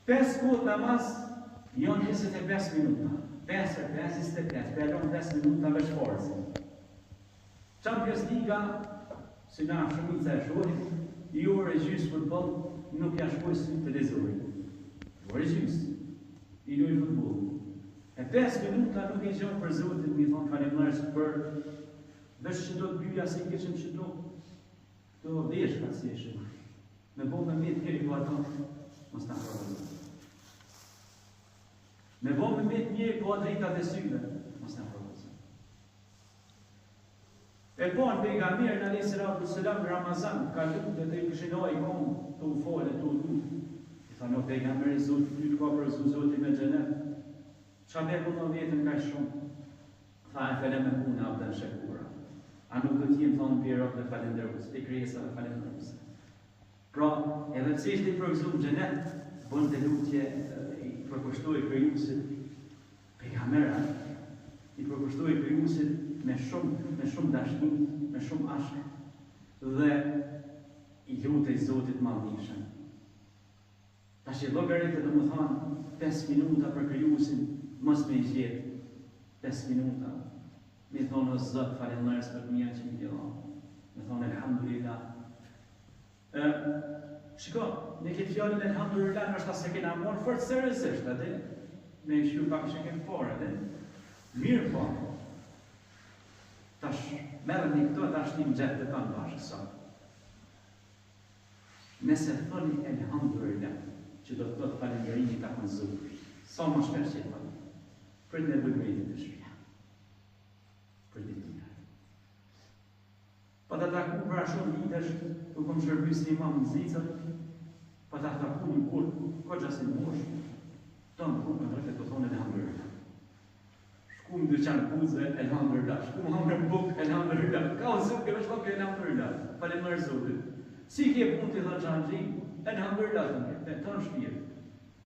5 kohët namaz janë 25 minuta. 5-25, pelon 5 minuta veç forësin. Champions Liga, si na shumica e shohim, i orë e gjysë futboll nuk ja shkoj sy televizorit. Orë e gjysë, i lojë futboll. E 5 minuta nuk i gjonë për Zotin, mi thonë faleminderit për veç që do të byja se i keshim që do veshka si e shumë. Me bo me metë njëri po ato, mos ta provozoj. Me bo me metë njëri po drejta dhe syve, mos ta provozoj. E po në pejgamberin alayhis salam në Ramazan, ka lutë dhe i këshinoj i konë të u fole, të u lutë. I tha në pejgamberin Zotë, ty të ka përzu Zotë me xhenet. Qa me punë vjetën ka shumë? Tha e fele me punë abden shekura. A nuk do t'jem thonë pjerok dhe falenderus, e kresa dhe falenderus. Pra, edhe pse ishte i përgëzuar në xhenet, bën të lutje i përkushtoi krijuesit pejgambera, i përkushtoi krijuesit me shumë dashni, me shumë ashk dhe i lutej Zotit madhëshëm. Tash e llogaritë domethënë 5 minuta për krijuesin, mos me i gjetë 5 minuta. Me thonë o Zot, falenderoj për mia që më dhënë. Me thonë elhamdulillah. Shiko, ne këtë fjallën elhamdulillah nështë se kena morë fort seriozisht, atë me kështu pak që kemë forë, atë mirë po. Tash merrni këto, tash një gjetë të kanë bashkë sot. Nëse thoni elhamdulillah, që do të thotë falënderimi ta kanë Zotit. Sa më shpesh që thoni. Për të bëjmë të shpia. Për ditën. Pa të taku për ashtë vitesh, ku kom shërbys një imam në zicët, pa të taku një kur, ko gjasin mosh, të në kur në rrët e të thonë elhamdulillah. Shku më dyqanë puze, elhamdulillah. Shku më hamre më buk, elhamdulillah. Ka o zuk, e veç loke elhamdulillah. Faleminderit Zotit. Si ke punë të dhe gjanëgji, elhamdulillah të në të në shpirë.